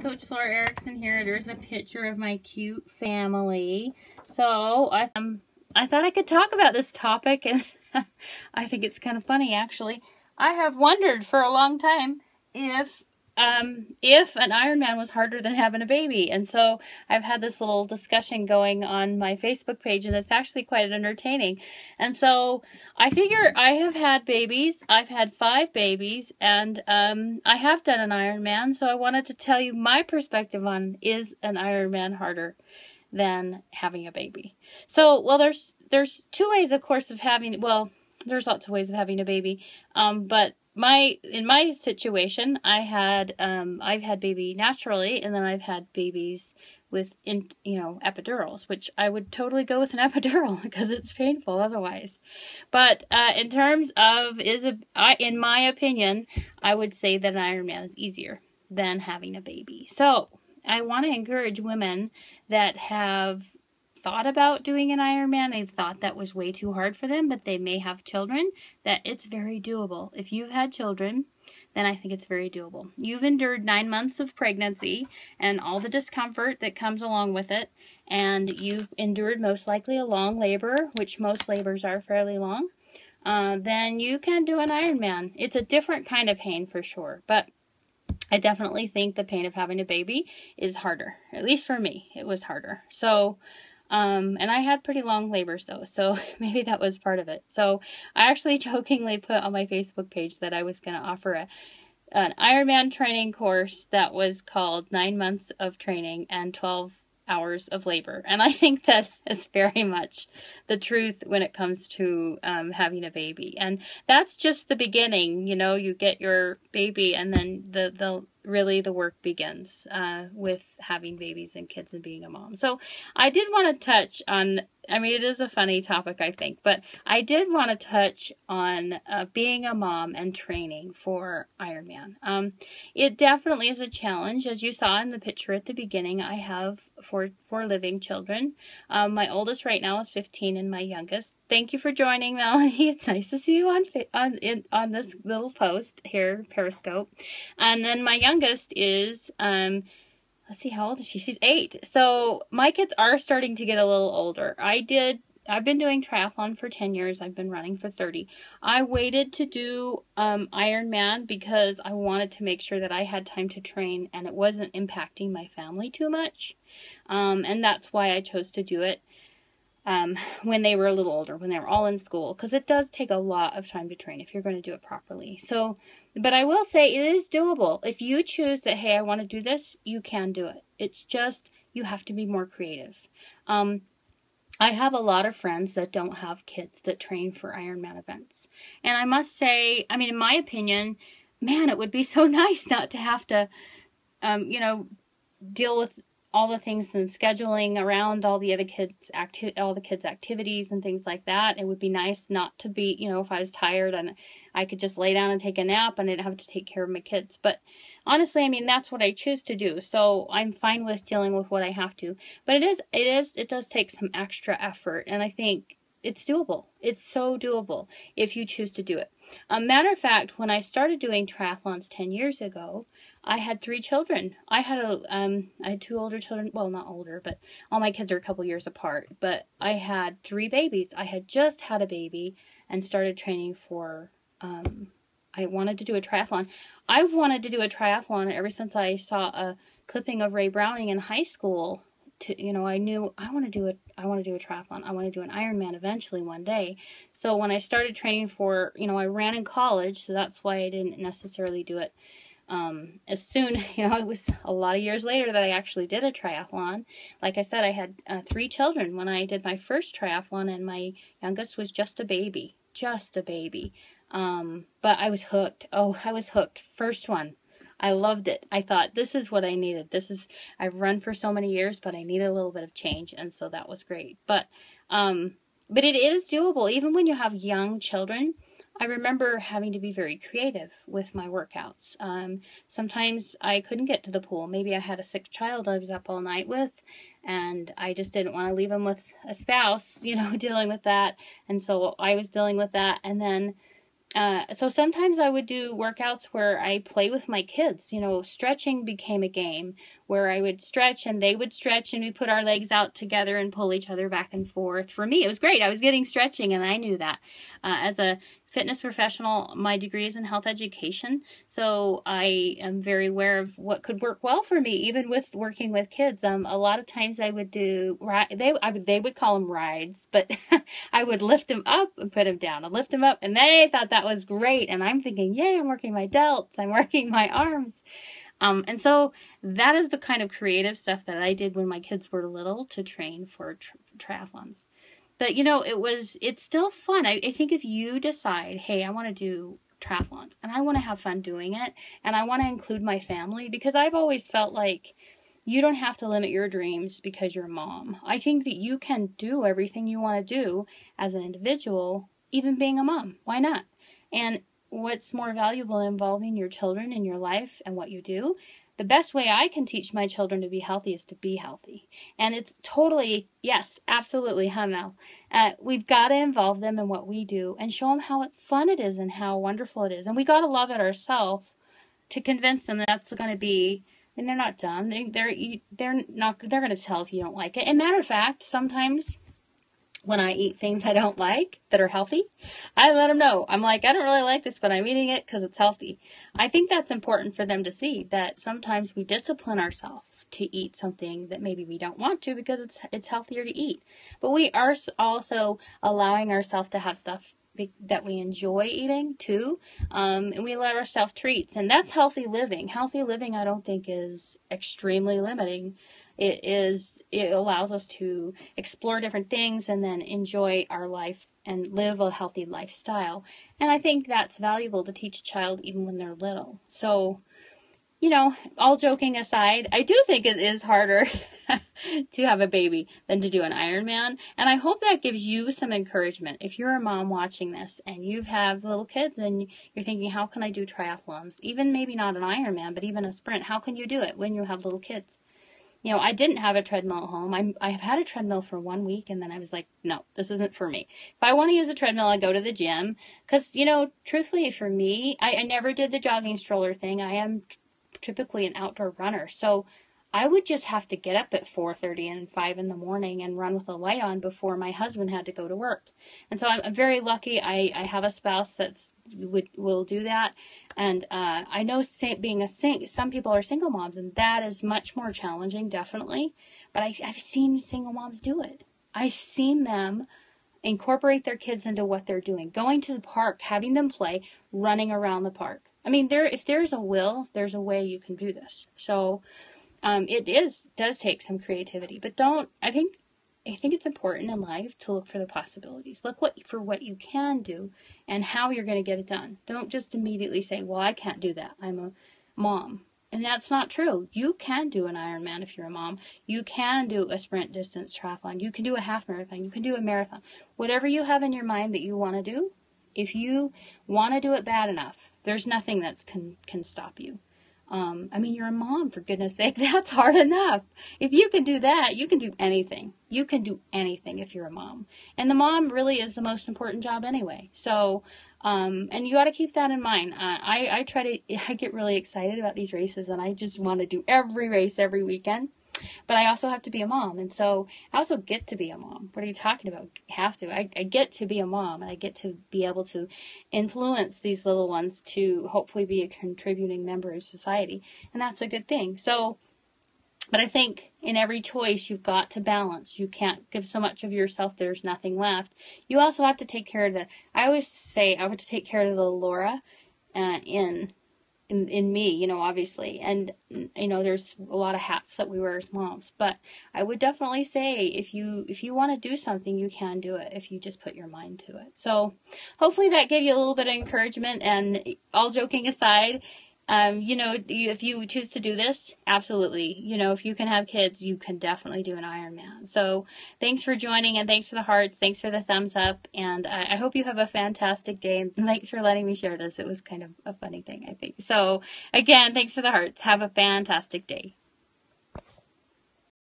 Coach Laura Erickson here. There's a picture of my cute family. So I thought I could talk about this topic, and I think it's kind of funny actually. I have wondered for a long time if an Ironman was harder than having a baby, and so I've had this little discussion going on my Facebook page, and it's actually quite entertaining. And so I figure I have had babies. I've had 5 babies, and I have done an Ironman, so I wanted to tell you my perspective on, is an Ironman harder than having a baby? So, well, there's 2 ways, of course, of having, well, there's lots of ways of having a baby, but in my situation, I've had baby naturally, and then I've had babies with epidurals, which I would totally go with an epidural because it's painful otherwise. But in terms of in my opinion, I would say that an Ironman is easier than having a baby. So I want to encourage women that have thought about doing an Ironman, they thought that was way too hard for them, but they may have children, that it's very doable. If you've had children, then I think it's very doable. You've endured 9 months of pregnancy and all the discomfort that comes along with it, and you've endured most likely a long labor, which most labors are fairly long, then you can do an Ironman. It's a different kind of pain for sure, but I definitely think the pain of having a baby is harder. At least for me, it was harder. So and I had pretty long labors though, so maybe that was part of it. So I actually jokingly put on my Facebook page that I was going to offer an Ironman training course that was called 9 months of training and 12 hours of labor. And I think that is very much the truth when it comes to having a baby. And that's just the beginning. You know, you get your baby, and then really the work begins with having babies and kids and being a mom. So I did want to touch on, I mean, it is a funny topic, I think, but I did want to touch on being a mom and training for Ironman. It definitely is a challenge. As you saw in the picture at the beginning, I have four living children. My oldest right now is 15, and my youngest. Thank you for joining, Melanie. It's nice to see you on this little post here, Periscope. And then my youngest is, let's see, how old is she? She's 8. So my kids are starting to get a little older. I've been doing triathlon for 10 years. I've been running for 30. I waited to do Ironman because I wanted to make sure that I had time to train and it wasn't impacting my family too much. And that's why I chose to do it when they were a little older, when they were all in school, because it does take a lot of time to train if you're going to do it properly. So, but I will say it is doable. If you choose that, hey, I want to do this, you can do it. It's just, you have to be more creative. I have a lot of friends that don't have kids that train for Ironman events. And I must say, I mean, in my opinion, man, it would be so nice not to have to, deal with all the things and scheduling around all the other kids' activities and things like that. It would be nice not to be, if I was tired and I could just lay down and take a nap and I didn't have to take care of my kids. But honestly, I mean, that's what I choose to do. So I'm fine with dealing with what I have to. But it does take some extra effort, and I think it's doable. It's so doable if you choose to do it. Matter of fact, when I started doing triathlons 10 years ago, I had 3 children. I had 2 older children. Well, not older, but all my kids are a couple years apart. But I had 3 babies. I had just had a baby and started training for, I wanted to do a triathlon. I've wanted to do a triathlon ever since I saw a clipping of Ray Browning in high school. I knew I want to do a triathlon. I want to do an Ironman eventually one day. So when I started training for, I ran in college, so that's why I didn't necessarily do it as soon. It was a lot of years later that I actually did a triathlon. Like I said, I had 3 children when I did my first triathlon, and my youngest was just a baby. But I was hooked. Oh, I was hooked. First one. I loved it. I thought, this is what I needed. I've run for so many years, but I needed a little bit of change, and so that was great. But it is doable. Even when you have young children, I remember having to be very creative with my workouts. Sometimes I couldn't get to the pool. Maybe I had a sick child I was up all night with, and I just didn't want to leave him with a spouse, dealing with that. And so I was dealing with that, and then So sometimes I would do workouts where I play with my kids. You know, stretching became a game where I would stretch and they would stretch and we put our legs out together and pull each other back and forth. For me, it was great. I was getting stretching and I knew that. As a fitness professional, my degree is in health education, so I am very aware of what could work well for me, even with working with kids. A lot of times I would do, they would call them rides, but I would lift them up and put them down. I'd lift them up, and they thought that was great, and I'm thinking, yay, I'm working my delts, I'm working my arms. And so that is the kind of creative stuff that I did when my kids were little to train for triathlons. But, you know, it's still fun. I think if you decide, hey, I want to do triathlons and I want to have fun doing it and I want to include my family, because I've always felt like you don't have to limit your dreams because you're a mom. I think that you can do everything you want to do as an individual, even being a mom. Why not? And what's more valuable involving your children in your life and what you do? The best way I can teach my children to be healthy is to be healthy. And it's totally, yes, absolutely, Mel. We've got to involve them in what we do and show them how fun it is and how wonderful it is. And we got to love it ourselves to convince them that that's going to be, and they're not dumb. They're going to tell if you don't like it. And matter of fact, sometimes when I eat things I don't like that are healthy, I let them know. I'm like, I don't really like this, but I'm eating it because it's healthy. I think that's important for them to see, that sometimes we discipline ourselves to eat something that maybe we don't want to because it's healthier to eat. But we are also allowing ourselves to have stuff that we enjoy eating too, and we let ourselves treats, and that's healthy living. Healthy living, I don't think, is extremely limiting. It allows us to explore different things and then enjoy our life and live a healthy lifestyle. And I think that's valuable to teach a child even when they're little. So, you know, all joking aside, I do think it is harder to have a baby than to do an Ironman. And I hope that gives you some encouragement. If you're a mom watching this and you have little kids and you're thinking, how can I do triathlons? Even maybe not an Ironman, but even a sprint. How can you do it when you have little kids? You know, I didn't have a treadmill at home. I have had a treadmill for 1 week, and then I was like, no, this isn't for me. If I want to use a treadmill, I go to the gym. Because, you know, truthfully, for me, I never did the jogging stroller thing. I am typically an outdoor runner. So I would just have to get up at 4:30 and 5 in the morning and run with the light on before my husband had to go to work. And so I'm very lucky. I have a spouse will do that. And I know being some people are single moms, and that is much more challenging, definitely. But I've seen single moms do it. I've seen them incorporate their kids into what they're doing, going to the park, having them play, running around the park. I mean, if there's a will, there's a way you can do this. So it does take some creativity, but I think it's important in life to look for the possibilities. Look for what you can do and how you're going to get it done. Don't just immediately say, well, I can't do that. I'm a mom. And that's not true. You can do an Ironman if you're a mom. You can do a sprint distance triathlon. You can do a half marathon. You can do a marathon. Whatever you have in your mind that you want to do, if you want to do it bad enough, there's nothing that can stop you. I mean, you're a mom, for goodness sake. That's hard enough. If you can do that, you can do anything. You can do anything if you're a mom. And the mom really is the most important job anyway. So, and you got to keep that in mind. I get really excited about these races, and I just want to do every race every weekend. But I also have to be a mom, and so I also get to be a mom. What are you talking about? Have to. I get to be a mom, and I get to be able to influence these little ones to hopefully be a contributing member of society, and that's a good thing. So, but I think in every choice you've got to balance. You can't give so much of yourself there's nothing left. You also have to take care of I always say I have to take care of the Laura in me, you know, obviously. And, you know, there's a lot of hats that we wear as moms. But I would definitely say if you want to do something, you can do it if you just put your mind to it. So hopefully that gave you a little bit of encouragement. And all joking aside, you know, if you choose to do this, absolutely. You know, if you can have kids, you can definitely do an Ironman. So thanks for joining, and thanks for the hearts. Thanks for the thumbs up. And I hope you have a fantastic day. And thanks for letting me share this. It was kind of a funny thing, I think. So again, thanks for the hearts. Have a fantastic day.